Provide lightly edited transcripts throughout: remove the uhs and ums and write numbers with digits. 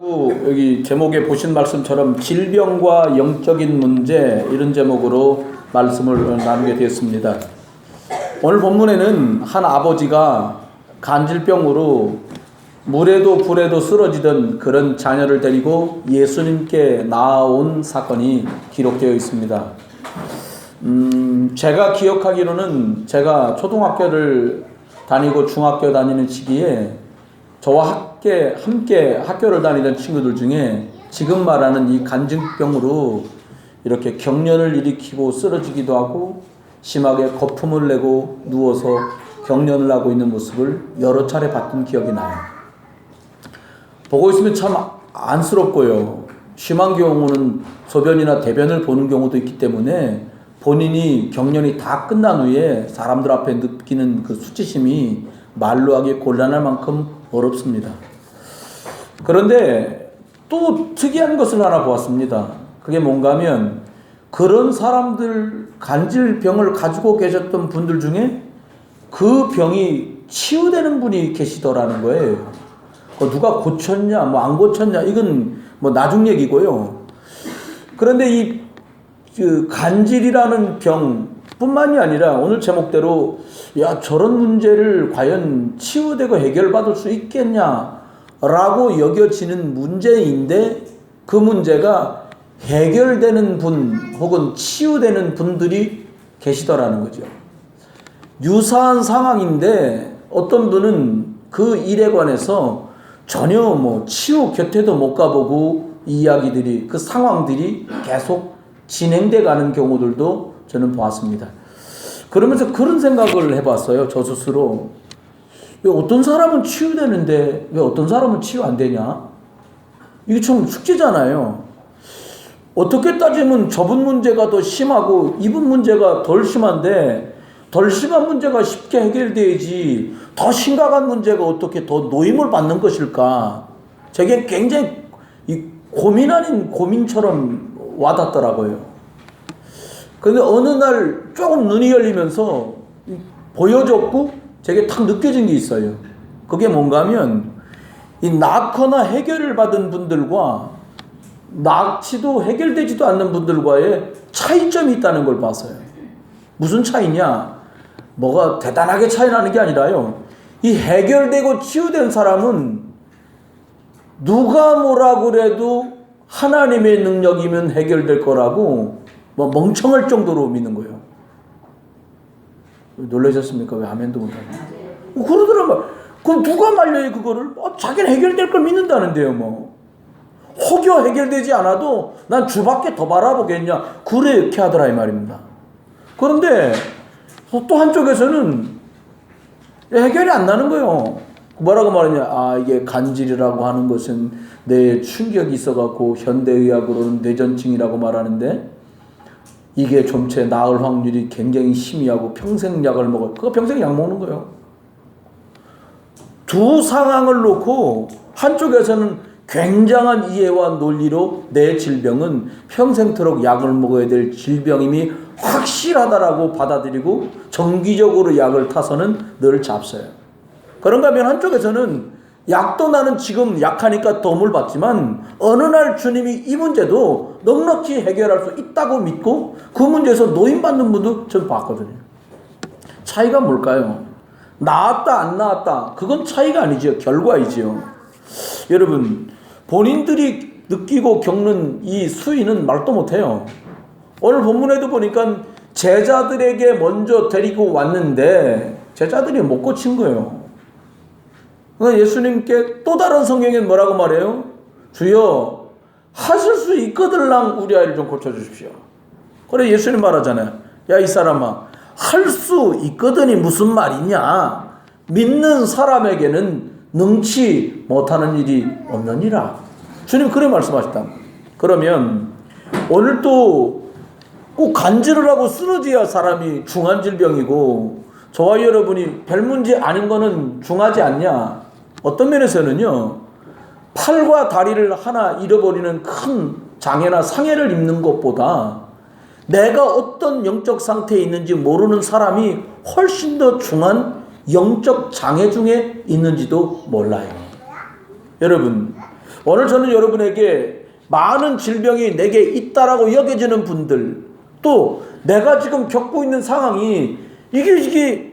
여기 제목에 보신 말씀처럼 질병과 영적인 문제 이런 제목으로 말씀을 나누게 되었습니다. 오늘 본문에는 한 아버지가 간질병으로 물에도 불에도 쓰러지던 그런 자녀를 데리고 예수님께 나아온 사건이 기록되어 있습니다. 제가 기억하기로는 제가 초등학교를 다니고 중학교 다니는 시기에 저와 함께 학교를 다니던 친구들 중에 지금 말하는 이 간질병으로 이렇게 경련을 일으키고 쓰러지기도 하고 심하게 거품을 내고 누워서 경련을 하고 있는 모습을 여러 차례 봤던 기억이 나요. 보고 있으면 참 안쓰럽고요. 심한 경우는 소변이나 대변을 보는 경우도 있기 때문에 본인이 경련이 다 끝난 후에 사람들 앞에 느끼는 그 수치심이 말로 하기 곤란할 만큼 어렵습니다. 그런데 또 특이한 것을 하나 보았습니다. 그게 뭔가 하면 그런 사람들 간질병을 가지고 계셨던 분들 중에 그 병이 치유되는 분이 계시더라는 거예요. 누가 고쳤냐 뭐 안 고쳤냐 이건 뭐 나중 얘기고요. 그런데 이 간질이라는 병뿐만이 아니라 오늘 제목대로 야 저런 문제를 과연 치유되고 해결받을 수 있겠냐라고 여겨지는 문제인데 그 문제가 해결되는 분 혹은 치유되는 분들이 계시더라는 거죠. 유사한 상황인데 어떤 분은 그 일에 관해서 전혀 뭐 치유 곁에도 못 가보고 이야기들이 그 상황들이 계속 진행돼 가는 경우들도 저는 보았습니다. 그러면서 그런 생각을 해봤어요. 저 스스로. 왜 어떤 사람은 치유되는데 왜 어떤 사람은 치유 안 되냐? 이게 좀 숙제잖아요. 어떻게 따지면 저분 문제가 더 심하고 이분 문제가 덜 심한데 덜 심한 문제가 쉽게 해결돼야지 더 심각한 문제가 어떻게 더 노임을 받는 것일까? 저게 굉장히 고민 아닌 고민처럼 와닿더라고요. 근데 어느 날 조금 눈이 열리면서 보여졌고 제게 탁 느껴진 게 있어요. 그게 뭔가 하면 이 낳거나 해결을 받은 분들과 낳지도 해결되지도 않는 분들과의 차이점이 있다는 걸 봤어요. 무슨 차이냐? 뭐가 대단하게 차이 나는 게 아니라요. 이 해결되고 치유된 사람은 누가 뭐라 그래도 하나님의 능력이면 해결될 거라고 뭐 멍청할 정도로 믿는 거예요. 놀라셨습니까? 왜 아멘도 못하냐? 그러더라고요. 그럼 누가 말려요 그거를? 자기는 해결될 걸 믿는다는데요. 뭐 혹여 해결되지 않아도 난 주밖에 더 바라보겠냐? 그래 이렇게 하더라 이 말입니다. 그런데 또 한쪽에서는 해결이 안 나는 거예요. 뭐라고 말하냐? 이게 간질이라고 하는 것은 뇌에 충격이 있어갖고 현대의학으로는 뇌전증이라고 말하는데 이게 좀채 나을 확률이 굉장히 희미하고 평생 약을 먹어요. 그거 평생 약 먹는 거예요. 두 상황을 놓고 한쪽에서는 굉장한 이해와 논리로 내 질병은 평생토록 약을 먹어야 될 질병임이 확실하다라고 받아들이고 정기적으로 약을 타서는 늘 잡서요. 그런가 하면 한쪽에서는 약도 나는 지금 약하니까 도움을 받지만 어느 날 주님이 이 문제도 넉넉히 해결할 수 있다고 믿고 그 문제에서 노임받는 분도 전 봤거든요. 차이가 뭘까요? 나았다 안 나았다 그건 차이가 아니죠. 결과이지요. 여러분 본인들이 느끼고 겪는 이 수위는 말도 못해요. 오늘 본문에도 보니까 제자들에게 먼저 데리고 왔는데 제자들이 못 고친 거예요. 예수님께 또 다른 성경엔 뭐라고 말해요? 주여 하실 수 있거들랑 우리 아이를 좀 고쳐주십시오. 그래 예수님 말하잖아요. 야 이 사람아 할 수 있거든이 무슨 말이냐? 믿는 사람에게는 능치 못하는 일이 없느니라. 주님 그래 말씀하셨다. 그러면 오늘 또 꼭 간질을 하고 쓰러져야 사람이 중한 질병이고 저와 여러분이 별 문제 아닌 거는 중하지 않냐? 어떤 면에서는요. 팔과 다리를 하나 잃어버리는 큰 장애나 상해를 입는 것보다 내가 어떤 영적 상태에 있는지 모르는 사람이 훨씬 더 중한 영적 장애 중에 있는지도 몰라요. 여러분 오늘 저는 여러분에게 많은 질병이 내게 있다라고 여겨지는 분들, 또 내가 지금 겪고 있는 상황이 이게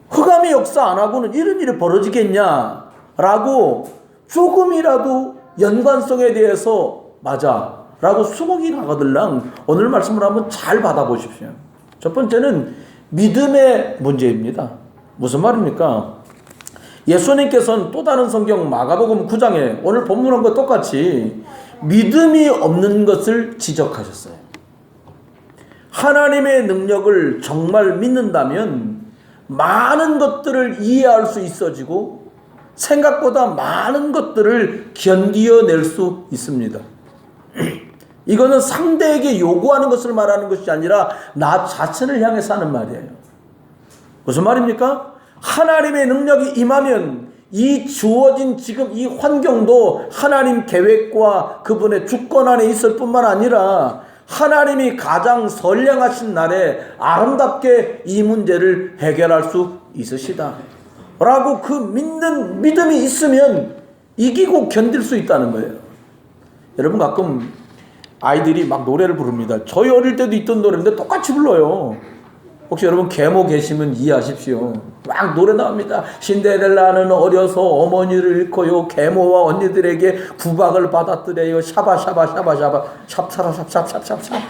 흑암의 역사 안 하고는 이런 일이 벌어지겠냐라고 조금이라도 연관성에 대해서 맞아 라고 수긍이 가거들랑 오늘 말씀을 한번 잘 받아보십시오. 첫 번째는 믿음의 문제입니다. 무슨 말입니까? 예수님께서는 또 다른 성경 마가복음 9장에 오늘 본문과 똑같이 믿음이 없는 것을 지적하셨어요. 하나님의 능력을 정말 믿는다면 많은 것들을 이해할 수 있어지고 생각보다 많은 것들을 견디어낼 수 있습니다. 이거는 상대에게 요구하는 것을 말하는 것이 아니라 나 자신을 향해서 하는 말이에요. 무슨 말입니까? 하나님의 능력이 임하면 이 주어진 지금 이 환경도 하나님 계획과 그분의 주권 안에 있을 뿐만 아니라 하나님이 가장 선량하신 날에 아름답게 이 문제를 해결할 수 있으시다 라고 그 믿는 믿음이 있으면 이기고 견딜 수 있다는 거예요. 여러분 가끔 아이들이 막 노래를 부릅니다. 저희 어릴 때도 있던 노래인데 똑같이 불러요. 혹시 여러분 계모 계시면 이해하십시오. 막 노래 나옵니다. 신데렐라는 어려서 어머니를 잃고요. 계모와 언니들에게 구박을 받았더래요. 샤바샤바샤바샤바 샵사라샵샵샵샵샵.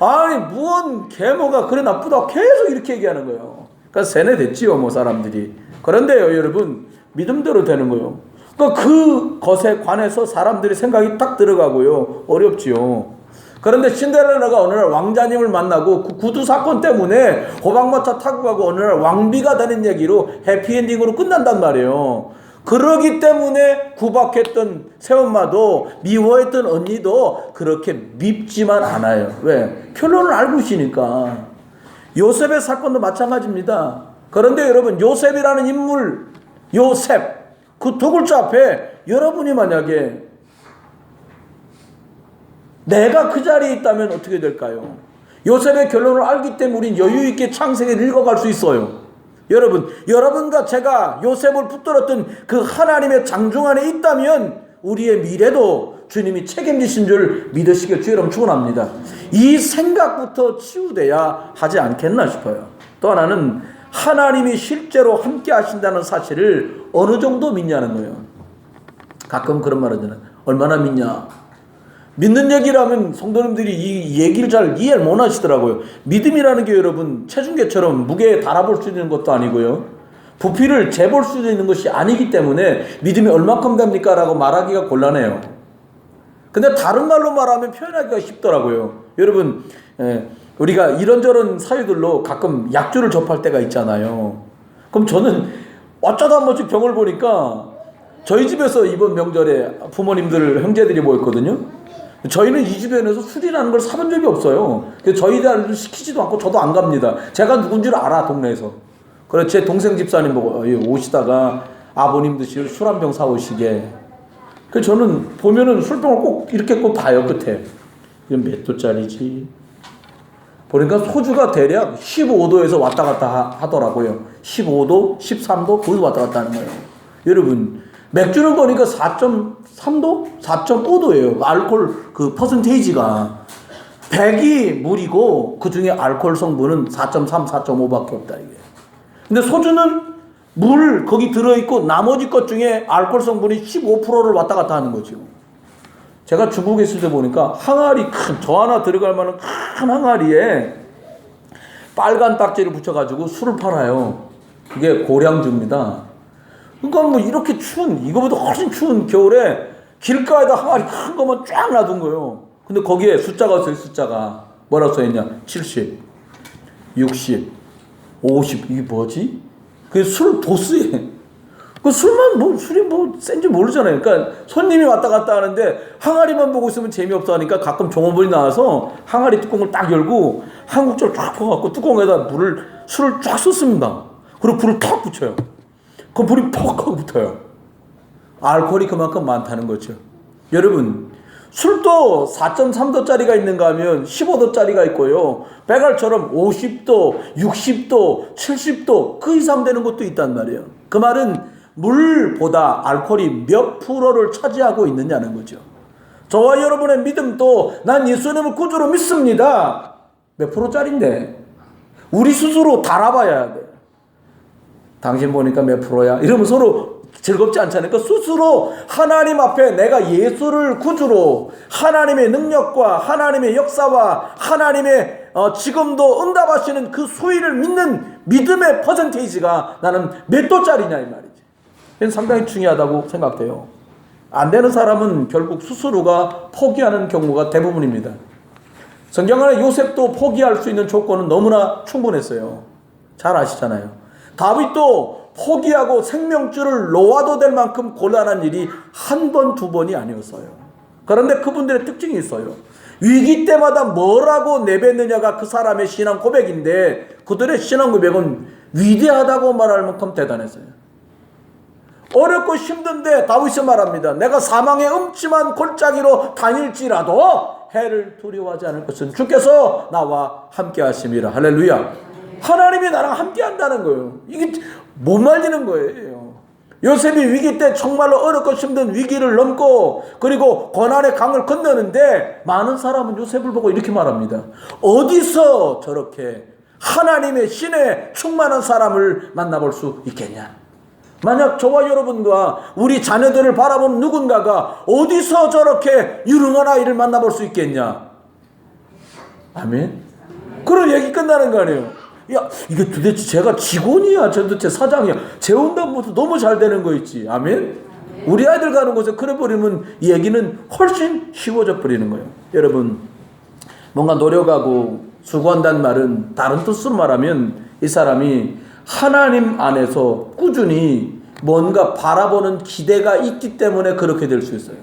아니 무언 계모가 그래 나쁘다 계속 이렇게 얘기하는 거예요. 그러니까 세뇌됐지요 뭐 사람들이. 그런데요 여러분 믿음대로 되는 거예요. 그러니까 그 것에 관해서 사람들이 생각이 딱 들어가고요. 어렵지요. 그런데 신데렐라가 어느 날 왕자님을 만나고 그 구두 사건 때문에 호박마차 타고 가고 어느 날 왕비가 되는 얘기로 해피엔딩으로 끝난단 말이에요. 그러기 때문에 구박했던 새엄마도 미워했던 언니도 그렇게 밉지만 않아요. 왜? 결론을 알고 있으니까. 요셉의 사건도 마찬가지입니다. 그런데 여러분 요셉이라는 인물, 요셉 그 두 글자 앞에 여러분이 만약에 내가 그 자리에 있다면 어떻게 될까요? 요셉의 결론을 알기 때문에 우린 여유있게 창세기를 읽어갈 수 있어요. 여러분과 제가 요셉을 붙들었던 그 하나님의 장중 안에 있다면 우리의 미래도 주님이 책임지신 줄 믿으시길 주의 이름 축원합니다. 이 생각부터 치유돼야 하지 않겠나 싶어요. 또 하나는 하나님이 실제로 함께 하신다는 사실을 어느 정도 믿냐는 거예요. 가끔 그런 말 하잖아요. 얼마나 믿냐? 믿는 얘기라면 성도님들이 이 얘기를 잘 이해를 못 하시더라고요. 믿음이라는 게 여러분 체중계처럼 무게에 달아볼 수 있는 것도 아니고요. 부피를 재볼 수 있는 것이 아니기 때문에 믿음이 얼마큼 됩니까? 라고 말하기가 곤란해요. 근데 다른 말로 말하면 표현하기가 쉽더라고요. 여러분 우리가 이런저런 사유들로 가끔 약주를 접할 때가 있잖아요. 그럼 저는 어쩌다 한 번씩 병을 보니까 저희 집에서 이번 명절에 부모님들 형제들이 모였거든요. 저희는 이 주변에서 술이라는 걸 사본 적이 없어요. 그래서 저희들 시키지도 않고 저도 안 갑니다. 제가 누군지를 알아 동네에서. 그래서 제 동생 집사님 보고 오시다가 아버님 드실 술 한 병 사오시게. 그래서 저는 보면은 술병을 꼭 이렇게 꼭 봐요 끝에. 이건 몇 도짜리지? 보니까 소주가 대략 15도에서 왔다 갔다 하더라고요. 15도, 13도 거기서 왔다 갔다 하는 거예요. 여러분 맥주는 보니까 4.3도? 4.5도예요. 알코올 그 퍼센테이지가 100이 물이고 그 중에 알코올 성분은 4.3, 4.5밖에 없다 이게. 근데 소주는 물 거기 들어있고 나머지 것 중에 알코올 성분이 15%를 왔다 갔다 하는 거죠. 제가 중국에 있을 때 보니까 항아리 저 하나 들어갈 만한 큰 항아리에 빨간 딱지를 붙여가지고 술을 팔아요. 그게 고량주입니다. 그러니까 뭐 이렇게 추운 이거보다 훨씬 추운 겨울에 길가에다 항아리 큰 거만 쫙 놔둔 거예요. 근데 거기에 숫자가 써요. 숫자가 뭐라고 써있냐? 70, 60, 50 이게 뭐지? 그게 술 도수에 그 술만 뭐 술이 뭐 센지 모르잖아요. 그러니까 손님이 왔다 갔다 하는데 항아리만 보고 있으면 재미없어 하니까 가끔 종업원이 나와서 항아리 뚜껑을 딱 열고 한국절 쫙 퍼갖고 뚜껑에다 술을 쫙 쏟습니다. 그리고 불을 탁 붙여요. 그 불이 퍽 하고 붙어요. 알코올이 그만큼 많다는 거죠. 여러분 술도 4.3도짜리가 있는가 하면 15도짜리가 있고요. 백알처럼 50도, 60도, 70도 그 이상 되는 것도 있단 말이에요. 그 말은 물보다 알코올이 몇 프로를 차지하고 있느냐는 거죠. 저와 여러분의 믿음도 난 예수님을 구주로 믿습니다. 몇 프로짜리인데 우리 스스로 달아봐야 돼. 당신 보니까 몇 프로야? 이러면 서로 즐겁지 않잖아요. 그러니까 스스로 하나님 앞에 내가 예수를 구주로 하나님의 능력과 하나님의 역사와 하나님의 지금도 응답하시는 그 수위를 믿는 믿음의 퍼센테이지가 나는 몇 도짜리냐 이 말이지. 이건 상당히 중요하다고 생각돼요. 안 되는 사람은 결국 스스로가 포기하는 경우가 대부분입니다. 성경 안에 요셉도 포기할 수 있는 조건은 너무나 충분했어요. 잘 아시잖아요. 다윗도 포기하고 생명줄을 놓아도 될 만큼 곤란한 일이 한 번, 두 번이 아니었어요. 그런데 그분들의 특징이 있어요. 위기 때마다 뭐라고 내뱉느냐가 그 사람의 신앙 고백인데 그들의 신앙 고백은 위대하다고 말할 만큼 대단했어요. 어렵고 힘든데 다윗이 말합니다. 내가 사망의 음침한 골짜기로 다닐지라도 해를 두려워하지 않을 것은 주께서 나와 함께 하심이라. 할렐루야. 하나님이 나랑 함께 한다는 거예요. 이게 못 말리는 거예요. 요셉이 위기 때 정말로 어렵고 힘든 위기를 넘고 그리고 고난의 강을 건너는데 많은 사람은 요셉을 보고 이렇게 말합니다. 어디서 저렇게 하나님의 신에 충만한 사람을 만나볼 수 있겠냐. 만약 저와 여러분과 우리 자녀들을 바라보는 누군가가 어디서 저렇게 유능한 아이를 만나볼 수 있겠냐. 아멘. 그럼 얘기 끝나는 거 아니에요. 야, 이게 도대체 제가 직원이야, 도대체 사장이야, 재운담부터 너무 잘 되는 거 있지. 아멘. 우리 아이들 가는 곳에 그래 버리면 이 얘기는 훨씬 쉬워져 버리는 거예요. 여러분, 뭔가 노력하고 수고한다는 말은 다른 뜻으로 말하면 이 사람이 하나님 안에서 꾸준히 뭔가 바라보는 기대가 있기 때문에 그렇게 될 수 있어요.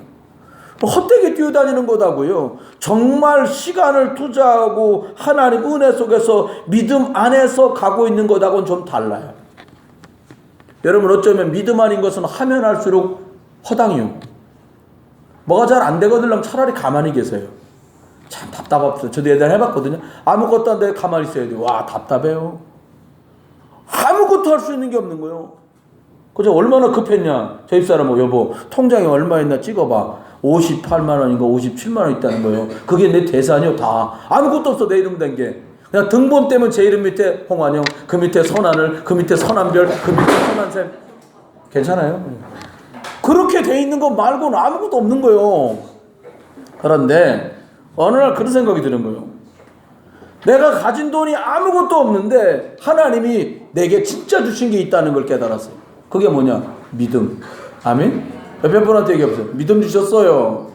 헛되게 뛰어다니는 거다고요. 정말 시간을 투자하고 하나님 은혜 속에서 믿음 안에서 가고 있는 것하고는 좀 달라요. 여러분 어쩌면 믿음 아닌 것은 하면 할수록 허당이요. 뭐가 잘 안 되거든 차라리 가만히 계세요. 참 답답합니다. 저도 예전에 해봤거든요. 아무것도 안 돼 가만히 있어야 돼요. 와 답답해요. 아무것도 할 수 있는 게 없는 거예요. 그저 얼마나 급했냐. 저 집사람 여보 통장에 얼마 있나 찍어봐. 58만 원인가 57만 원 있다는 거예요. 그게 내 재산이요 다. 아무것도 없어 내 이름 된 게. 그냥 등본 떼면 제 이름 밑에 홍환영, 그 밑에 선하늘, 그 밑에 선한별, 그 밑에 선한샘. 괜찮아요? 그렇게 돼 있는 거 말고는 아무것도 없는 거예요. 그런데 어느 날 그런 생각이 드는 거예요. 내가 가진 돈이 아무것도 없는데 하나님이 내게 진짜 주신 게 있다는 걸 깨달았어요. 그게 뭐냐? 믿음. 아멘? 옆에 분한테 얘기해보세요. 믿음 주셨어요.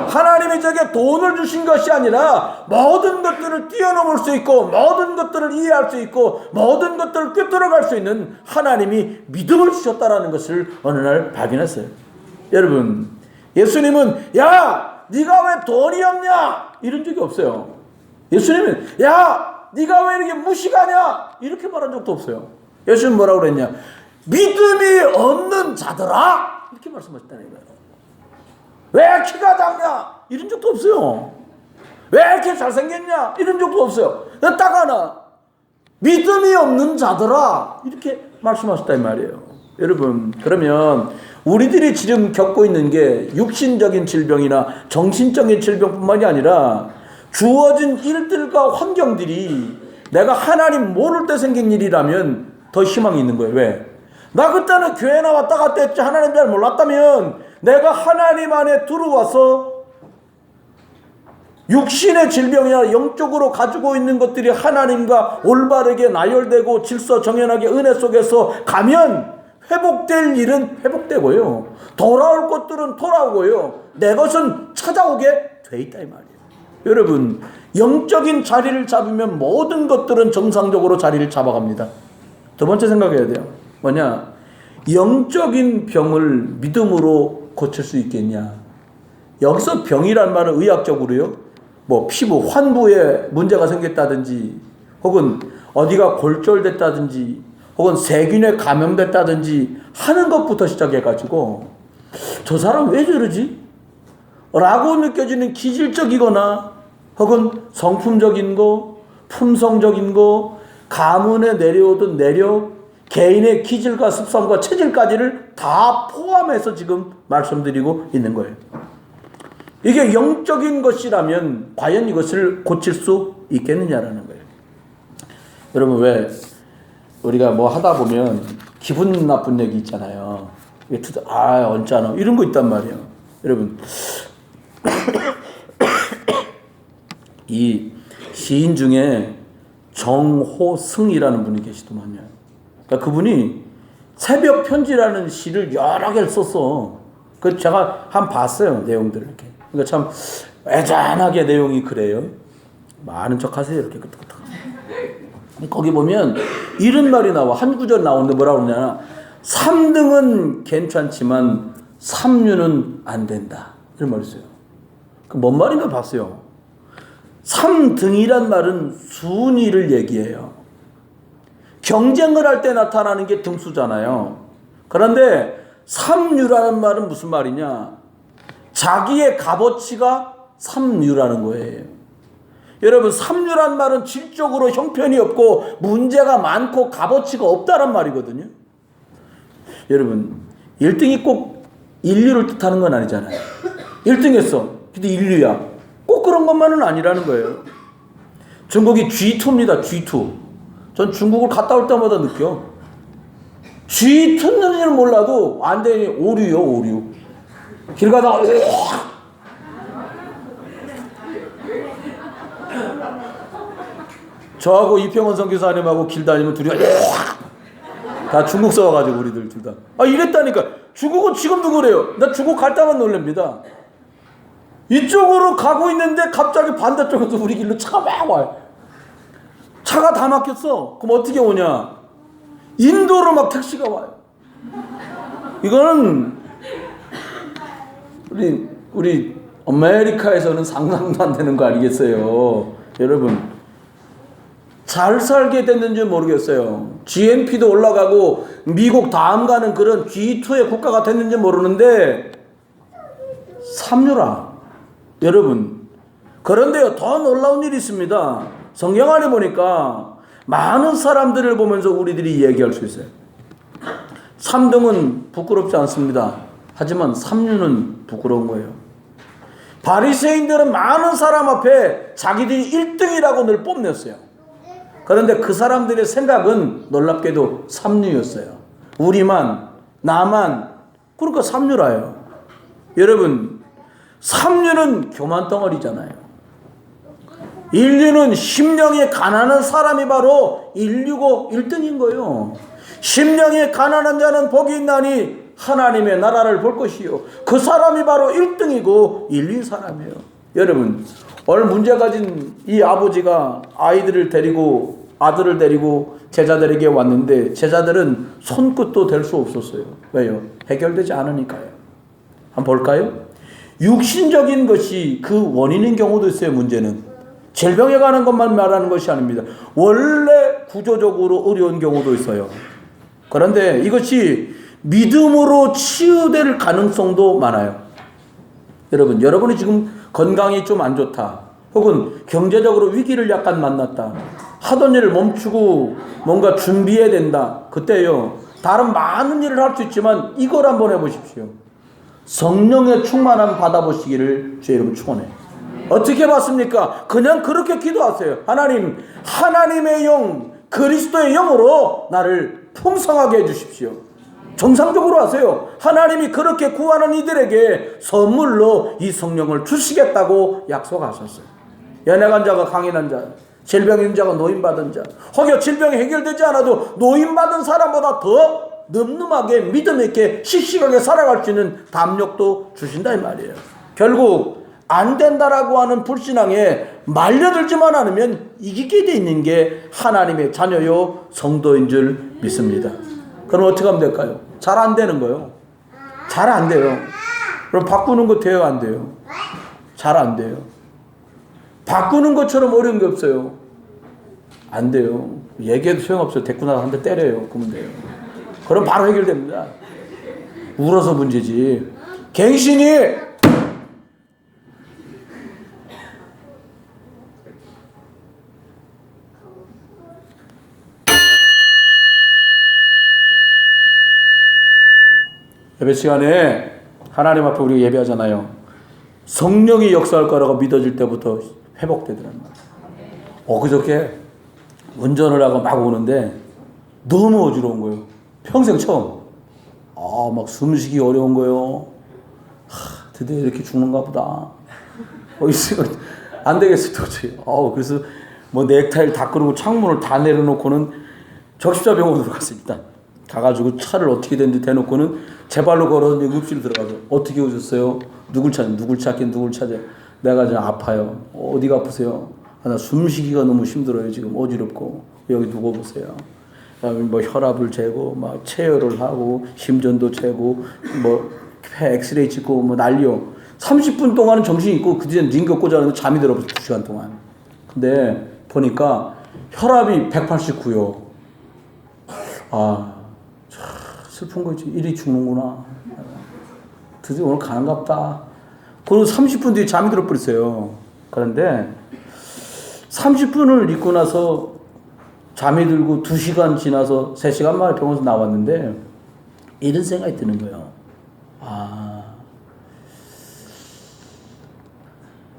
하나님이 제게 돈을 주신 것이 아니라 모든 것들을 뛰어넘을 수 있고 모든 것들을 이해할 수 있고 모든 것들을 꿰뚫어갈 수 있는 하나님이 믿음을 주셨다는 것을 어느 날 발견했어요. 여러분 예수님은 야 네가 왜 돈이 없냐 이런 적이 없어요. 예수님은 야 네가 왜 이렇게 무식하냐 이렇게 말한 적도 없어요. 예수님은 뭐라고 그랬냐. 믿음이 없는 자들아 이렇게 말씀하셨다는 거예요. 왜 키가 작냐 이런 적도 없어요. 왜 이렇게 잘생겼냐 이런 적도 없어요. 딱 하나 믿음이 없는 자들아 이렇게 말씀하셨다 이 말이에요. 여러분 그러면 우리들이 지금 겪고 있는 게 육신적인 질병이나 정신적인 질병뿐만이 아니라 주어진 일들과 환경들이 내가 하나님 모를 때 생긴 일이라면 더 희망이 있는 거예요. 왜? 나 그때는 교회 나왔다 갔다 했지 하나님 잘 몰랐다면 내가 하나님 안에 들어와서 육신의 질병이나 영적으로 가지고 있는 것들이 하나님과 올바르게 나열되고 질서 정연하게 은혜 속에서 가면 회복될 일은 회복되고요. 돌아올 것들은 돌아오고요. 내 것은 찾아오게 돼 있다 이 말이에요. 여러분 영적인 자리를 잡으면 모든 것들은 정상적으로 자리를 잡아갑니다. 두 번째 생각해야 돼요. 뭐냐? 영적인 병을 믿음으로 고칠 수 있겠냐? 여기서 병이란 말은 의학적으로요. 뭐 피부, 환부에 문제가 생겼다든지 혹은 어디가 골절됐다든지 혹은 세균에 감염됐다든지 하는 것부터 시작해가지고 저 사람 왜 저러지? 라고 느껴지는 기질적이거나 혹은 성품적인 거, 품성적인 거, 가문에 내려오던 내력 개인의 기질과 습성과 체질까지를 다 포함해서 지금 말씀드리고 있는 거예요. 이게 영적인 것이라면 과연 이것을 고칠 수 있겠느냐라는 거예요. 여러분, 왜 우리가 뭐 하다 보면 기분 나쁜 얘기 있잖아요. 언짢아, 이런 거 있단 말이에요. 여러분, 이 시인 중에 정호승이라는 분이 계시더만요. 그러니까 그분이 새벽 편지라는 시를 여러 개를 썼어. 그 제가 봤어요, 내용들을 이렇게. 그러니까 참 애잔하게 내용이 그래요. 많은 척 하세요, 이렇게 끄떡끄떡. 거기 보면 이런 말이 나와. 한 구절 나오는데 뭐라고 그러냐. 3등은 괜찮지만 3류는 안 된다, 이런 말이 있어요. 그 뭔 말인가 봤어요. 3등이란 말은 순위를 얘기해요. 경쟁을 할 때 나타나는 게 등수잖아요. 그런데 3류라는 말은 무슨 말이냐. 자기의 값어치가 3류라는 거예요. 여러분, 3류란 말은 질적으로 형편이 없고 문제가 많고 값어치가 없다란 말이거든요. 여러분, 1등이 꼭 인류를 뜻하는 건 아니잖아요. 1등 했어. 근데 인류야. 꼭 그런 것만은 아니라는 거예요. 중국이 G2입니다. G2. 전 중국을 갔다 올 때마다 느껴. G2는지는 몰라도 완전히 오류요, 오류. 길 가다가 저하고 이평원 선교사님하고 길 다니면 둘이 다 중국 써가지고 우리들 둘 다. 이랬다니까. 중국은 지금도 그래요. 나 중국 갈 때만 놀랍니다. 이쪽으로 가고 있는데 갑자기 반대쪽에서 우리 길로 차가 막 와요. 차가 다 막혔어. 그럼 어떻게 오냐? 인도로 막 택시가 와요. 이거는 우리 아메리카에서는 상상도 안 되는 거 아니겠어요? 여러분, 잘 살게 됐는지 모르겠어요. GNP도 올라가고 미국 다음 가는 그런 G2의 국가가 됐는지 모르는데 3류라. 여러분, 그런데요, 더 놀라운 일이 있습니다. 성경 안에 보니까 많은 사람들을 보면서 우리들이 얘기할 수 있어요. 3등은 부끄럽지 않습니다. 하지만 3류는 부끄러운 거예요. 바리새인들은 많은 사람 앞에 자기들이 1등이라고 늘 뽐냈어요. 그런데 그 사람들의 생각은 놀랍게도 3류였어요. 우리만, 나만, 그러니까 3류라요. 여러분, 3류는 교만 덩어리잖아요. 인류는 심령이 가난한 사람이 바로 인류고 1등인 거예요. 심령이 가난한 자는 복이 있나니 하나님의 나라를 볼 것이요. 그 사람이 바로 1등이고 인류의 사람이에요. 여러분, 오늘 문제 가진 이 아버지가 아들을 데리고 제자들에게 왔는데 제자들은 손끝도 댈 수 없었어요. 왜요? 해결되지 않으니까요. 한번 볼까요? 육신적인 것이 그 원인인 경우도 있어요. 문제는 질병에 관한 것만 말하는 것이 아닙니다. 원래 구조적으로 어려운 경우도 있어요. 그런데 이것이 믿음으로 치유될 가능성도 많아요. 여러분이 지금 건강이 좀 안 좋다, 혹은 경제적으로 위기를 약간 만났다, 하던 일을 멈추고 뭔가 준비해야 된다. 그때요, 다른 많은 일을 할 수 있지만 이걸 한번 해보십시오. 성령의 충만함 받아보시기를 주의 이름 축원해요. 어떻게 받습니까? 그냥 그렇게 기도하세요. 하나님, 하나님의 영, 그리스도의 영으로 나를 풍성하게 해주십시오. 정상적으로 하세요. 하나님이 그렇게 구하는 이들에게 선물로 이 성령을 주시겠다고 약속하셨어요. 연약한 자가 강인한 자, 질병 있는 자가 노인받은 자, 혹여 질병이 해결되지 않아도 노인받은 사람보다 더 늠름하게 믿음 있게 씩씩하게 살아갈 수 있는 담력도 주신다 이 말이에요. 결국 안 된다라고 하는 불신앙에 말려들지만 않으면 이기게 돼 있는 게 하나님의 자녀요 성도인 줄 믿습니다. 그럼 어떻게 하면 될까요? 잘 안 되는 거예요. 잘 안 돼요. 그럼 바꾸는 거 돼요, 안 돼요? 잘 안 돼요. 바꾸는 것처럼 어려운 게 없어요. 안 돼요. 얘기해도 소용없어요. 데리고 나가 한 대 때려요. 그러면 돼요. 그럼 바로 해결됩니다. 울어서 문제지. 갱신이 예배 시간에 하나님 앞에 우리가 예배하잖아요. 성령이 역사할 거라고 믿어질 때부터 회복되더란 말이에요. 그저께 운전을 하고 막 오는데 너무 어지러운 거예요. 평생 처음. 막 숨쉬기 어려운 거예요. 드디어 이렇게 죽는가 보다. 안 되겠어 도저히. 그래서 뭐 넥타이를 다 끊고 창문을 다 내려놓고는 적십자병원으로 갔습니다. 가가지고 차를 어떻게든지 대놓고는 제 발로 걸어서 응급실로 들어가서 어떻게 오셨어요? 누굴 찾긴 누굴 찾아요? 내가 지금 아파요. 어디가 아프세요? 나 숨쉬기가 너무 힘들어요. 지금 어지럽고 여기 누워 보세요. 뭐 혈압을 재고 막 체열을 하고 심전도 재고 뭐 엑스레이 찍고 뭐 난리요. 30분 동안은 정신이 있고 그 뒤에 링거 꽂아놓고 잠이 들어버렸어. 2시간 동안. 근데 보니까 혈압이 189요. 슬픈 거지. 일이 죽는구나. 드디어 오늘 가는갑다. 그리고 30분 뒤에 잠이 들어버렸어요. 그런데 30분을 있고 나서 잠이 들고 2시간 지나서 3시간 만에 병원에서 나왔는데 이런 생각이 드는 거예요.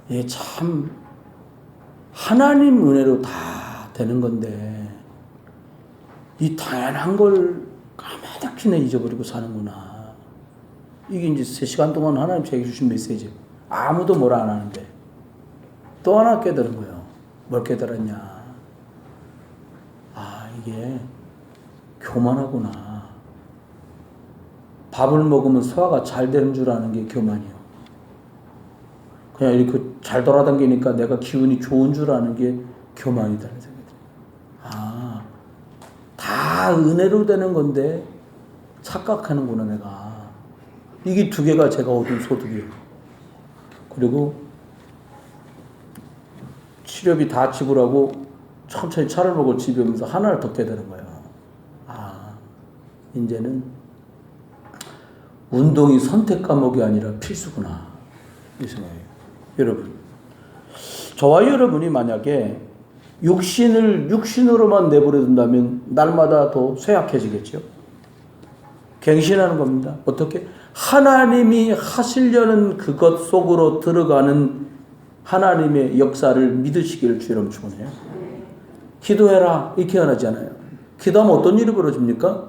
이게 참 하나님 은혜로 다 되는 건데 이 당연한 걸 까마득히나 잊어버리고 사는구나. 이게 이제 3시간 동안 하나님 제게 주신 메시지. 아무도 뭐라 안 하는데 또 하나 깨달은 거예요. 뭘 깨달았냐. 이게 교만하구나. 밥을 먹으면 소화가 잘 되는 줄 아는 게 교만이요. 그냥 이렇게 잘 돌아다니니까 내가 기운이 좋은 줄 아는 게 교만이다는 생각이 들어요. 다 은혜로 되는 건데 착각하는구나 내가. 이게 2개가 제가 얻은 소득이에요. 그리고 치료비 다 지불하고 천천히 차를 먹을 집에 오면서 하나를 더 깨달은 거예요. 이제는 운동이 선택 과목이 아니라 필수구나. 이 생각이에요. 여러분, 저와 여러분이 만약에 육신으로만 내버려둔다면 날마다 더 쇠약해지겠죠. 갱신하는 겁니다. 어떻게? 하나님이 하시려는 그것 속으로 들어가는 하나님의 역사를 믿으시기를 주여름 축원해요. 기도해라 이렇게 안 하잖아요. 기도하면 어떤 일이 벌어집니까?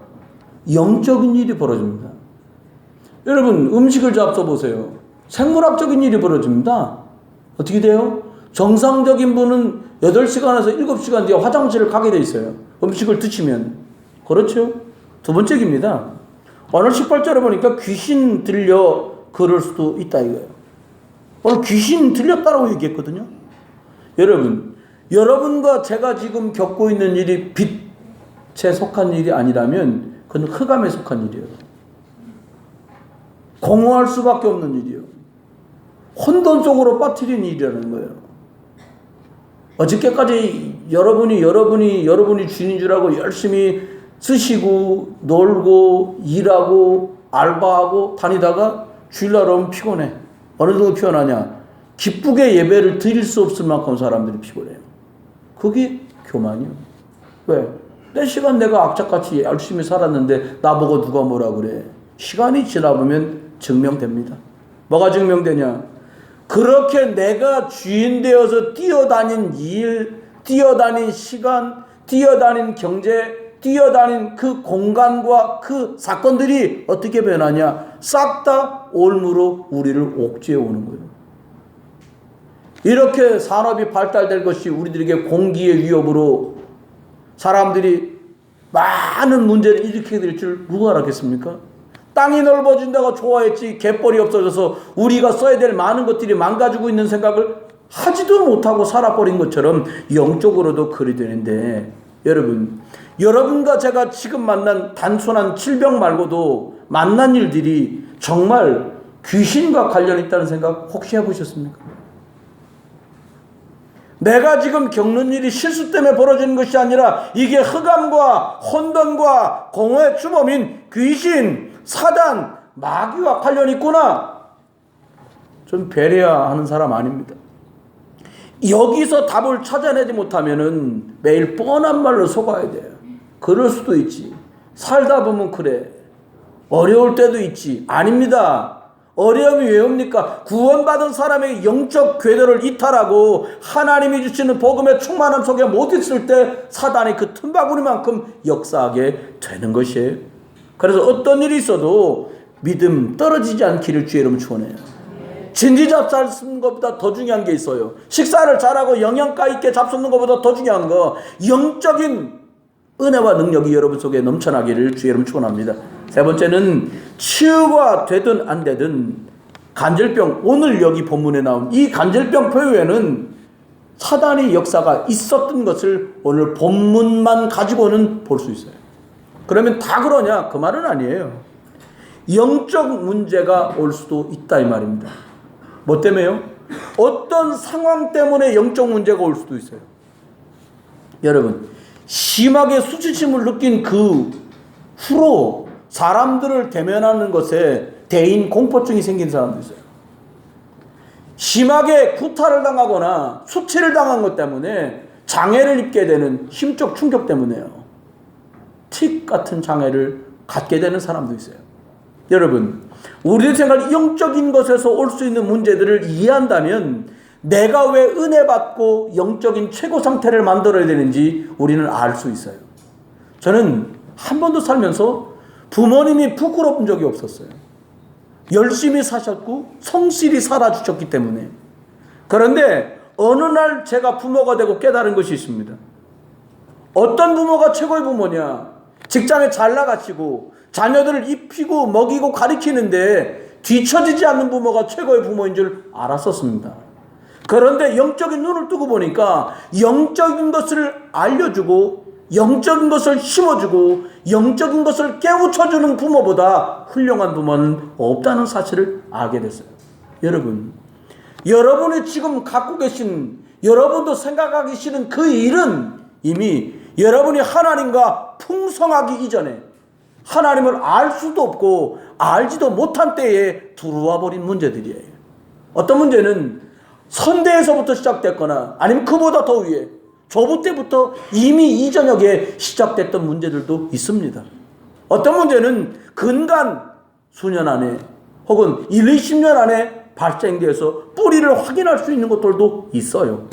영적인 일이 벌어집니다. 여러분 음식을 잡숴보세요. 생물학적인 일이 벌어집니다. 어떻게 돼요? 정상적인 분은 8시간에서 7시간 뒤에 화장실을 가게 돼 있어요. 음식을 드시면. 그렇죠? 두 번째 입니다. 오늘 18절에 보니까 귀신 들려 그럴 수도 있다 이거예요. 오늘 귀신 들렸다라고 얘기했거든요. 여러분과 제가 지금 겪고 있는 일이 빛에 속한 일이 아니라면 그건 흑암에 속한 일이에요. 공허할 수밖에 없는 일이에요. 혼돈 속으로 빠뜨린 일이라는 거예요. 어저께까지 여러분이 주인인 줄 알고 열심히 쓰시고 놀고 일하고 알바하고 다니다가 주일날 오면 피곤해. 어느 정도 피곤하냐? 기쁘게 예배를 드릴 수 없을 만큼 사람들이 피곤해요. 그게 교만이요. 왜? 내 시간 내가 악착같이 열심히 살았는데 나보고 누가 뭐라 그래. 시간이 지나보면 증명됩니다. 뭐가 증명되냐? 그렇게 내가 주인 되어서 뛰어다닌 일, 뛰어다닌 시간, 뛰어다닌 경제, 뛰어다닌 그 공간과 그 사건들이 어떻게 변하냐? 싹 다 올무로 우리를 옥죄어 오는 거예요. 이렇게 산업이 발달될 것이 우리들에게 공기의 위협으로 사람들이 많은 문제를 일으키게 될 줄 누가 알았겠습니까? 땅이 넓어진다고 좋아했지 갯벌이 없어져서 우리가 써야 될 많은 것들이 망가지고 있는 생각을 하지도 못하고 살아버린 것처럼 영적으로도 그리 되는데 여러분과 제가 지금 만난 단순한 질병 말고도 만난 일들이 정말 귀신과 관련이 있다는 생각 혹시 해보셨습니까? 내가 지금 겪는 일이 실수 때문에 벌어지는 것이 아니라 이게 흑암과 혼돈과 공허의 주범인 귀신, 사단, 마귀와 관련이 있구나. 좀 배려하는 사람 아닙니다. 여기서 답을 찾아내지 못하면은 매일 뻔한 말로 속아야 돼요. 그럴 수도 있지. 살다 보면 그래. 어려울 때도 있지. 아닙니다. 어려움이 왜 옵니까? 구원받은 사람의 영적 궤도를 이탈하고 하나님이 주시는 복음의 충만함 속에 못 있을 때 사단이 그 틈바구니만큼 역사하게 되는 것이에요. 그래서 어떤 일이 있어도 믿음 떨어지지 않기를 주의 이름으로 축원해요. 진지잡 잡수는 것보다 더 중요한 게 있어요. 식사를 잘하고 영양가 있게 잡수는 것보다 더 중요한 거, 영적인 은혜와 능력이 여러분 속에 넘쳐나기를 주의 이름으로 축원합니다. 세 번째는 치유가 되든 안 되든 간절병, 오늘 여기 본문에 나온 이 간절병 표현은 사단의 역사가 있었던 것을 오늘 본문만 가지고는 볼 수 있어요. 그러면 다 그러냐? 그 말은 아니에요. 영적 문제가 올 수도 있다 이 말입니다. 뭐 때문에요? 어떤 상황 때문에 영적 문제가 올 수도 있어요. 여러분, 심하게 수치심을 느낀 그 후로 사람들을 대면하는 것에 대인 공포증이 생긴 사람도 있어요. 심하게 구타를 당하거나 수치를 당한 것 때문에 장애를 입게 되는 심적 충격 때문에요. 틱 같은 장애를 갖게 되는 사람도 있어요. 여러분, 우리의 생각 영적인 것에서 올 수 있는 문제들을 이해한다면 내가 왜 은혜 받고 영적인 최고 상태를 만들어야 되는지 우리는 알 수 있어요. 저는 한 번도 살면서 부모님이 부끄러운 적이 없었어요. 열심히 사셨고 성실히 살아주셨기 때문에. 그런데 어느 날 제가 부모가 되고 깨달은 것이 있습니다. 어떤 부모가 최고의 부모냐? 직장에 잘 나가시고 자녀들을 입히고 먹이고 가르치는데 뒤처지지 않는 부모가 최고의 부모인 줄 알았었습니다. 그런데 영적인 눈을 뜨고 보니까 영적인 것을 알려주고 영적인 것을 심어주고 영적인 것을 깨우쳐주는 부모보다 훌륭한 부모는 없다는 사실을 알게 됐어요. 여러분, 여러분이 지금 갖고 계신, 여러분도 생각하기 싫은 그 일은 이미 여러분이 하나님과 풍성하기 이전에 하나님을 알 수도 없고 알지도 못한 때에 들어와 버린 문제들이에요. 어떤 문제는 선대에서부터 시작됐거나 아니면 그보다 더 위에 조부 때부터 이미 이 저녁에 시작됐던 문제들도 있습니다. 어떤 문제는 근간 수년 안에 혹은 1, 20년 안에 발생돼서 뿌리를 확인할 수 있는 것들도 있어요.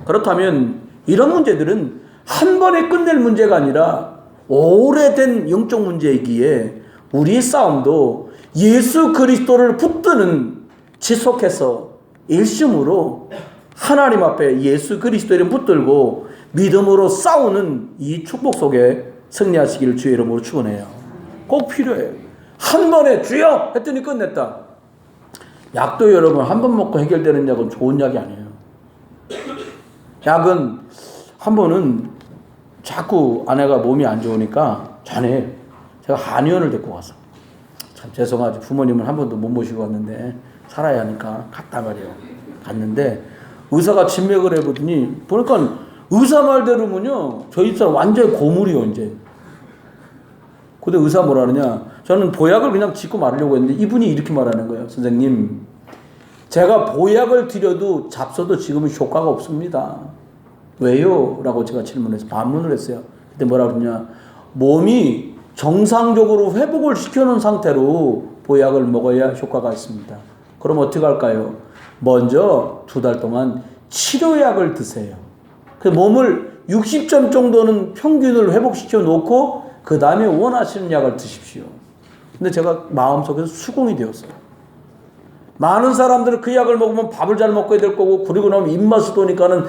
그렇다면 이런 문제들은 한 번에 끝낼 문제가 아니라 오래된 영적 문제이기에 우리의 싸움도 예수 그리스도를 붙드는 지속해서 일심으로 하나님 앞에 예수 그리스도를 붙들고 믿음으로 싸우는 이 축복 속에 승리하시기를 주의 이름으로 축원해요. 꼭 필요해요. 한 번에 주여 했더니 끝냈다. 약도 여러분 한 번 먹고 해결되는 약은 좋은 약이 아니에요. 약은 한 번은 자꾸 아내가 몸이 안 좋으니까 전에 제가 한의원을 데리고 가서 참 죄송하지 부모님은 한 번도 못 모시고 왔는데 살아야 하니까 갔다 말이에요. 갔는데 의사가 진맥을 해보더니 보니까 의사 말대로면요 저희 집사람 완전히 고물이요 이제. 근데 의사 뭐라 그러냐, 저는 보약을 그냥 짓고 말하려고 했는데 이분이 이렇게 말하는 거예요. 선생님, 제가 보약을 드려도 잡숴도 지금은 효과가 없습니다. 왜요? 라고 제가 질문해서 반문을 했어요. 그때 뭐라 그러냐, 몸이 정상적으로 회복을 시켜놓은 상태로 보약을 먹어야 효과가 있습니다. 그럼 어떻게 할까요? 먼저 2달 동안 치료약을 드세요. 그 몸을 60점 정도는 평균을 회복시켜 놓고 그 다음에 원하시는 약을 드십시오. 근데 제가 마음속에서 수긍이 되었어요. 많은 사람들은 그 약을 먹으면 밥을 잘 먹어야 될 거고 그리고 나면 입맛이 도니까는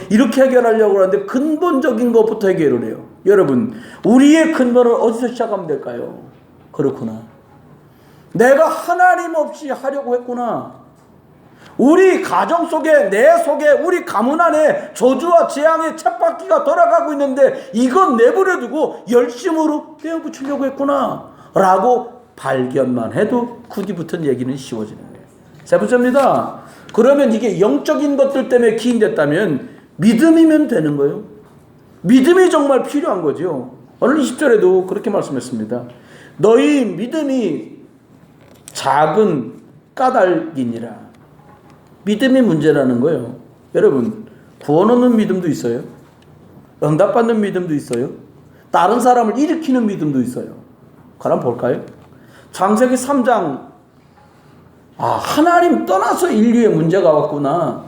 이렇게 해결하려고 하는데 근본적인 것부터 해결을 해요. 여러분, 우리의 근본은 어디서 시작하면 될까요? 그렇구나. 내가 하나님 없이 하려고 했구나. 우리 가정 속에, 내 속에, 우리 가문 안에 저주와 재앙의 쳇바퀴가 돌아가고 있는데 이건 내버려두고 열심으로 떼어붙이려고 했구나 라고 발견만 해도 굳이 붙은 얘기는 쉬워지는 거예요. 세 번째입니다. 그러면 이게 영적인 것들 때문에 기인됐다면 믿음이면 되는 거예요. 믿음이 정말 필요한 거죠. 오늘 20절에도 그렇게 말씀했습니다. 너희 믿음이 작은 까닭이니라. 믿음이 문제라는 거예요. 여러분, 구원 얻는 믿음도 있어요. 응답받는 믿음도 있어요. 다른 사람을 일으키는 믿음도 있어요. 그럼 볼까요? 창세기 3장 하나님 떠나서 인류의 문제가 왔구나.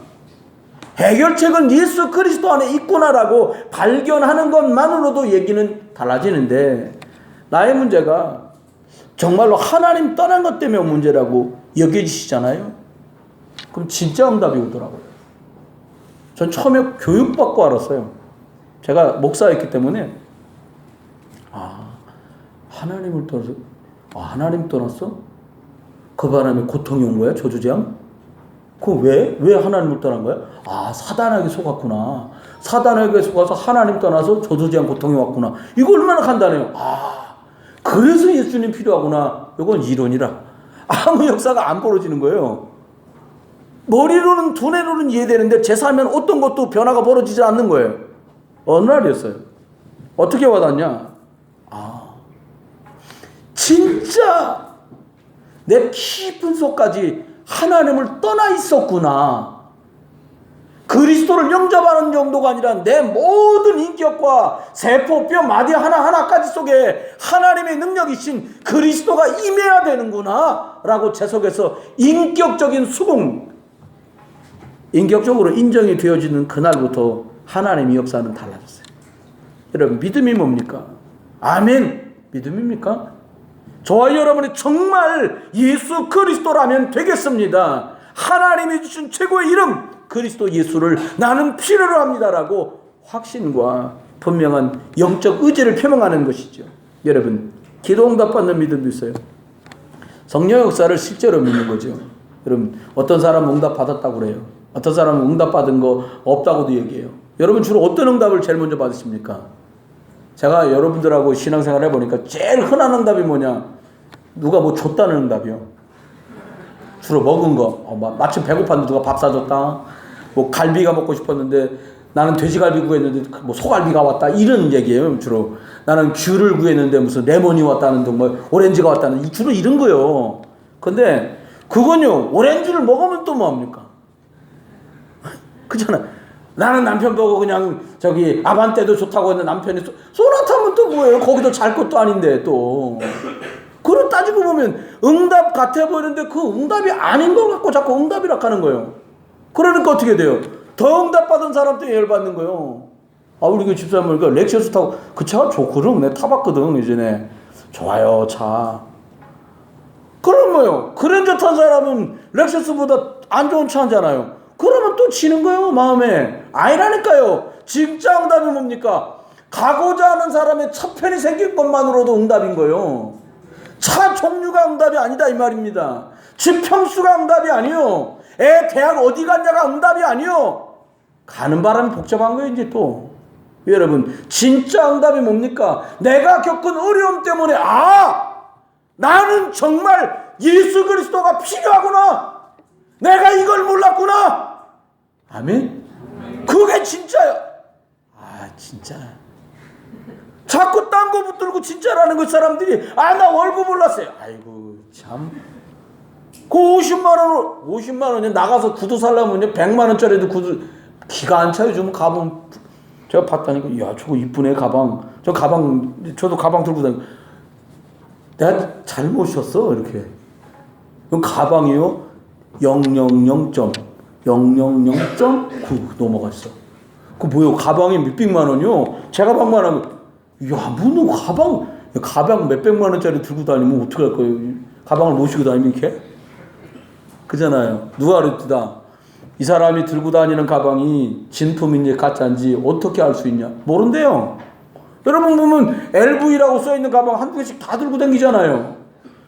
해결책은 예수 그리스도 안에 있구나라고 발견하는 것만으로도 얘기는 달라지는데 나의 문제가 정말로 하나님 떠난 것 때문에 문제라고 여겨지시잖아요. 그럼 진짜 응답이 오더라고요. 전 처음에 교육받고 알았어요. 제가 목사였기 때문에 하나님을 떠나서 하나님 떠났어? 그 바람에 고통이 온 거야? 저주재앙? 그럼 왜 하나님을 떠난 거야? 사단에게 속았구나. 사단에게 속아서 하나님 떠나서 저주재앙 고통이 왔구나. 이거 얼마나 간단해요. 그래서 예수님 필요하구나. 이건 이론이라. 아무 역사가 안 벌어지는 거예요. 머리로는 두뇌로는 이해되는데 제 삶에는 어떤 것도 변화가 벌어지지 않는 거예요. 어느 날이었어요. 어떻게 와닿냐? 진짜 내 깊은 속까지 하나님을 떠나 있었구나. 그리스도를 영접하는 정도가 아니라 내 모든 인격과 세포, 뼈, 마디 하나하나까지 속에 하나님의 능력이신 그리스도가 임해야 되는구나 라고 제 속에서 인격적인 수긍, 인격적으로 인정이 되어지는 그날부터 하나님의 역사는 달라졌어요. 여러분, 믿음이 뭡니까? 아멘. 믿음입니까? 저와 여러분이 정말 예수 그리스도라면 되겠습니다. 하나님이 주신 최고의 이름 그리스도 예수를 나는 필요로 합니다라고 확신과 분명한 영적 의지를 표명하는 것이죠. 여러분, 기도 응답받는 믿음도 있어요. 성령 역사를 실제로 믿는 거죠. 여러분, 어떤 사람은 응답 받았다고 그래요. 어떤 사람은 응답 받은 거 없다고도 얘기해요. 여러분, 주로 어떤 응답을 제일 먼저 받으십니까? 제가 여러분들하고 신앙생활 해보니까 제일 흔한 응답이 뭐냐? 누가 뭐 줬다는 응답이요. 주로 먹은 거. 마침 배고팠는데 누가 밥 사줬다. 뭐 갈비가 먹고 싶었는데 나는 돼지갈비 구했는데 뭐 소갈비가 왔다. 이런 얘기예요. 주로. 나는 귤을 구했는데 무슨 레몬이 왔다는 둥, 뭐 오렌지가 왔다는, 주로 이런 거요. 근데 그건요, 오렌지를 먹으면 또 뭐합니까? 그잖아. 나는 남편 보고 그냥 아반떼도 좋다고 했는데 남편이 소나타면 또 뭐예요? 거기도 잘 것도 아닌데 또. 그걸 따지고 보면 응답 같아 보이는데 그 응답이 아닌 걸 갖고 자꾸 응답이라 하는 거예요. 그러니까 어떻게 돼요? 더 응답받은 사람 때문에 열받는 거예요. 우리 그 집사람 보니까 렉셔스 타고 그 차가 좋거든. 내가 타봤거든 예전에. 좋아요 차. 그럼 뭐요? 그랜저 탄 사람은 렉셔스보다 안 좋은 차 하잖아요. 그러면 또 지는 거예요 마음에. 아니라니까요. 진짜 응답이 뭡니까? 가고자 하는 사람의 첫 편이 생긴 것만으로도 응답인 거예요. 차 종류가 응답이 아니다 이 말입니다. 집 평수가 응답이 아니요. 애 대학 어디 갔냐가 응답이 아니요. 가는 바람이 복잡한 거예요 이제 또. 여러분, 진짜 응답이 뭡니까? 내가 겪은 어려움 때문에 나는 정말 예수 그리스도가 필요하구나. 내가 이걸 몰랐구나. 아멘. 그게 진짜야. 진짜. 자꾸 딴 거 붙들고 진짜라는 거 사람들이 나 월급 올랐어요. 아이고 참. 그 50만 원이 나가서 구두 살려면 100만 원짜리도 구두 기가 안 차요. 좀 가방 제가 봤다니까. 야 저거 이쁘네 가방. 저도 가방 들고 다니고. 내가 잘못이었어 이렇게. 그 가방이요 000.9 넘어갔어. 그 뭐요? 가방이 몇백만 원이요? 제 가방만 하면 뭐 가방 몇백만 원짜리 들고 다니면 어떻게 할 거예요? 가방을 모시고 다니면 이렇게? 그잖아요. 누가 그랬다. 이 사람이 들고 다니는 가방이 진품인지 가짜인지 어떻게 알 수 있냐? 모른대요. 여러분 보면 LV라고 써있는 가방 한두 개씩 다 들고 다니잖아요.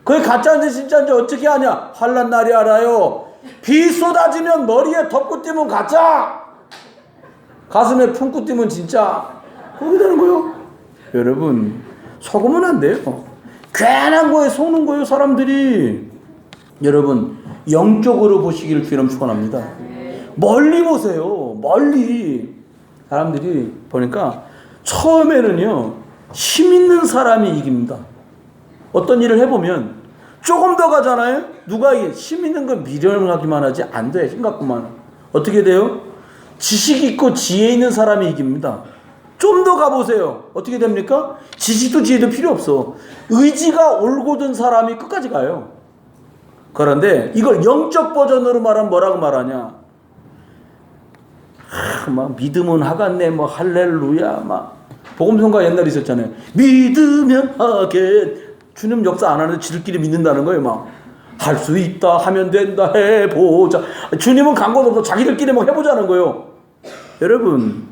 그게 가짜인지 진짜인지 어떻게 아냐? 환난 날이 알아요. 비 쏟아지면 머리에 덮고 뛰면 가짜, 가슴에 품고 뛰면 진짜. 그렇게 되는 거예요. 여러분, 속으면 안 돼요. 괜한 거에 속는 거예요 사람들이. 여러분, 영적으로 보시기를 주님 축원합니다. 멀리 보세요. 멀리. 사람들이 보니까 처음에는요 힘 있는 사람이 이깁니다. 어떤 일을 해보면 조금 더 가잖아요. 누가 힘 있는 건 미련하기만 하지 안 돼. 생각만. 어떻게 돼요? 지식 있고 지혜 있는 사람이 이깁니다. 좀 더 가보세요. 어떻게 됩니까? 지식도 지혜도 필요 없어. 의지가 올곧은 사람이 끝까지 가요. 그런데 이걸 영적 버전으로 말하면 뭐라고 말하냐? 막 믿으면 하겠네, 뭐 할렐루야, 막 복음성가 옛날에 있었잖아요. 믿으면 하겠. 주님 역사 안 하는데 지들끼리 믿는다는 거예요. 막 할 수 있다, 하면 된다, 해보자. 주님은 강권도 없어. 자기들끼리 막 해보자는 거예요. 여러분,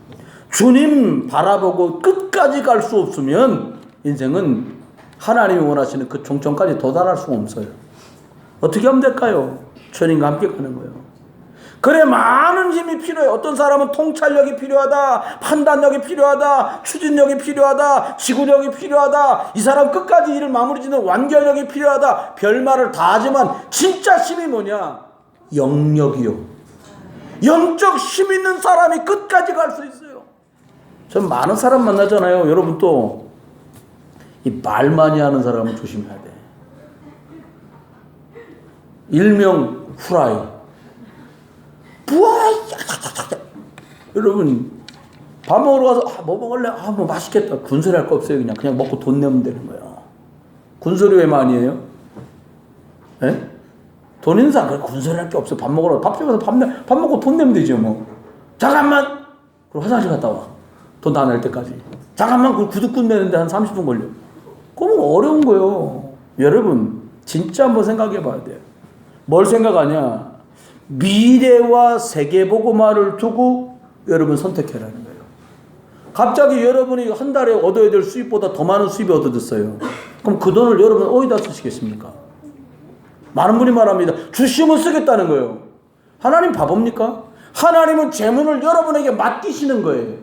주님 바라보고 끝까지 갈 수 없으면 인생은 하나님이 원하시는 그 종점까지 도달할 수가 없어요. 어떻게 하면 될까요? 주님과 함께 가는 거예요. 그래, 많은 힘이 필요해. 어떤 사람은 통찰력이 필요하다, 판단력이 필요하다, 추진력이 필요하다, 지구력이 필요하다, 이 사람 끝까지 일을 마무리 짓는 완결력이 필요하다. 별말을 다 하지만 진짜 힘이 뭐냐? 영력이요. 영적 힘 있는 사람이 끝까지 갈 수 있어요. 전 많은 사람 만나잖아요. 여러분 또 이 말 많이 하는 사람은 조심해야 돼. 일명 후라이. 부아이. 여러분 밥 먹으러 가서 뭐 먹을래? 뭐 맛있겠다. 군소리 할 거 없어요. 그냥 먹고 돈 내면 되는 거예요. 군소리 왜 많이 해요? 예? 돈 있는 사람 군소리 할 게 없어. 밥 먹으러 밥집에서 밥 먹고 돈 내면 되죠. 뭐 잠깐만. 그럼 화장실 갔다 와. 돈 다 낼 때까지. 잠깐만. 그 구두꾼 내는데 한 30분 걸려. 그러면 어려운 거예요. 여러분 진짜 한번 생각해 봐야 돼요. 뭘 생각하냐? 미래와 세계보고마를 두고 여러분 선택해라는 거예요. 갑자기 여러분이 한 달에 얻어야 될 수입보다 더 많은 수입이 얻어졌어요. 그럼 그 돈을 여러분 어디다 쓰시겠습니까? 많은 분이 말합니다. 주시면 쓰겠다는 거예요. 하나님 바보입니까? 하나님은 재물을 여러분에게 맡기시는 거예요.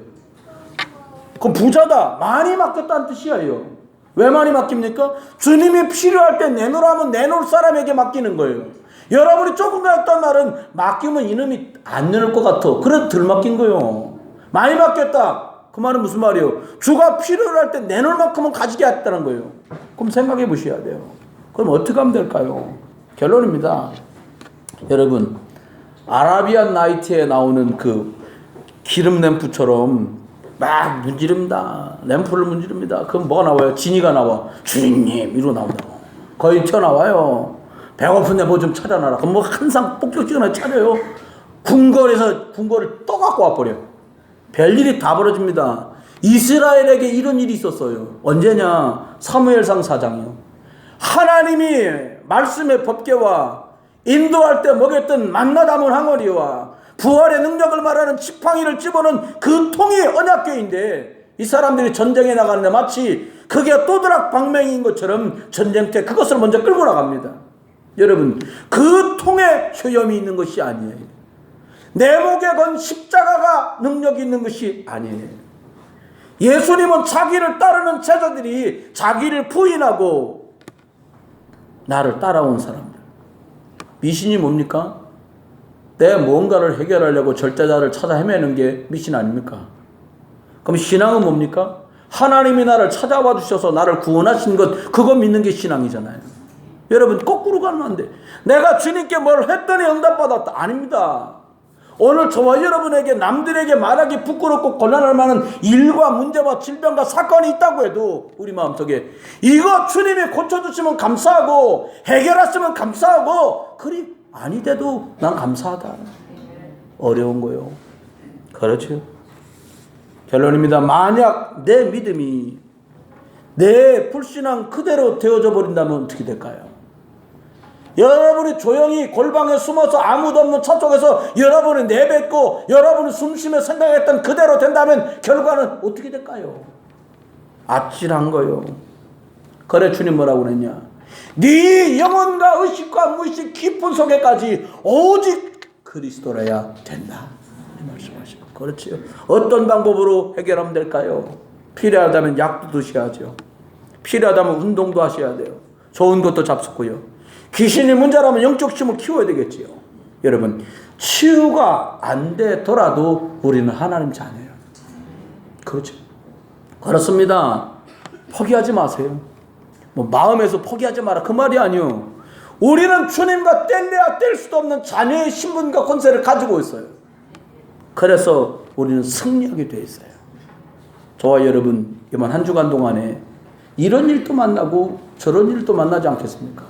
그럼 부자다. 많이 맡겼다는 뜻이에요. 왜 많이 맡깁니까? 주님이 필요할 때 내놓으라면 내놓을 사람에게 맡기는 거예요. 여러분이 조금 더 했단 말은 맡기면 이놈이 안 내놓을 것 같아. 그래도 덜 맡긴 거예요. 많이 맡겼다. 그 말은 무슨 말이에요? 주가 필요할 때 내놓을 만큼은 가지게 했다는 거예요. 그럼 생각해 보셔야 돼요. 그럼 어떻게 하면 될까요? 결론입니다. 여러분, 아라비안 나이트에 나오는 그 기름 램프처럼 막 문지릅니다. 램프를 문지릅니다. 그럼 뭐가 나와요? 진이가 나와. 주인님 이러고 나온다고. 거의 튀어나와요. 배고픈데 뭐 좀 차려놔라. 그럼 뭐 항상 폭격지거나 차려요. 궁궐을 떠갖고 와버려. 별일이 다 벌어집니다. 이스라엘에게 이런 일이 있었어요. 언제냐? 사무엘상 4장이요. 하나님이 말씀의 법궤와 인도할 때 먹였던 만나 담은 항어리와 부활의 능력을 말하는 지팡이를 집어넣은 그 통이 언약궤인데 이 사람들이 전쟁에 나가는데 마치 그게 또드락 방맹인 것처럼 전쟁 때 그것을 먼저 끌고 나갑니다. 여러분, 그 통에 효염이 있는 것이 아니에요. 내 목에 건 십자가가 능력이 있는 것이 아니에요. 예수님은 자기를 따르는 제자들이 자기를 부인하고 나를 따라온 사람들. 미신이 뭡니까? 내 뭔가를 해결하려고 절대자를 찾아 헤매는 게 미신 아닙니까? 그럼 신앙은 뭡니까? 하나님이 나를 찾아와 주셔서 나를 구원하신 것, 그거 믿는 게 신앙이잖아요. 여러분 거꾸로 가면 안 돼. 내가 주님께 뭘 했더니 응답받았다. 아닙니다. 오늘 저와 여러분에게 남들에게 말하기 부끄럽고 곤란할 만한 일과 문제와 질병과 사건이 있다고 해도 우리 마음속에 이거 주님이 고쳐주시면 감사하고 해결하시면 감사하고 그리 아니돼도 난 감사하다. 어려운 거요. 그렇죠. 결론입니다. 만약 내 믿음이 내 불신앙 그대로 되어져 버린다면 어떻게 될까요? 여러분이 조용히 골방에 숨어서 아무도 없는 차 쪽에서 여러분이 내뱉고 여러분이 숨쉬며 생각했던 그대로 된다면 결과는 어떻게 될까요? 아찔한 거요. 그래 주님 뭐라고 그랬냐? 네 영혼과 의식과 무의식 깊은 속에까지 오직 그리스도라야 된다. 말씀하시고 그렇지요. 어떤 방법으로 해결하면 될까요? 필요하다면 약도 드셔야죠. 필요하다면 운동도 하셔야 돼요. 좋은 것도 잡수고요. 귀신이 문제라면 영적 힘을 키워야 되겠지요. 여러분, 치유가 안 되더라도 우리는 하나님 자녀예요. 그렇죠. 그렇습니다. 포기하지 마세요. 뭐 마음에서 포기하지 마라 그 말이 아니요. 우리는 주님과 뗄래야 뗄 수도 없는 자녀의 신분과 권세를 가지고 있어요. 그래서 우리는 승리하게 되어 있어요. 저와 여러분 이번 한 주간 동안에 이런 일도 만나고 저런 일도 만나지 않겠습니까?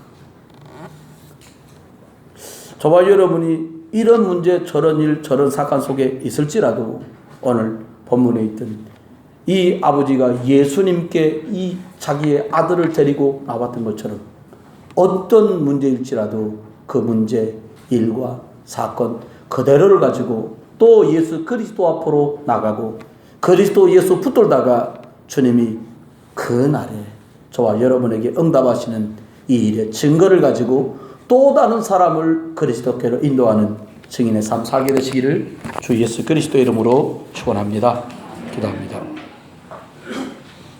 저와 여러분이 이런 문제, 저런 일, 저런 사건 속에 있을지라도 오늘 본문에 있던 이 아버지가 예수님께 이 자기의 아들을 데리고 나왔던 것처럼 어떤 문제일지라도 그 문제, 일과 사건 그대로를 가지고 또 예수 그리스도 앞으로 나가고 그리스도 예수 붙들다가 주님이 그 날에 저와 여러분에게 응답하시는 이 일의 증거를 가지고 또 다른 사람을 그리스도께로 인도하는 증인의 삶 살게 되시기를 주 예수 그리스도 이름으로 축원합니다. 기도합니다.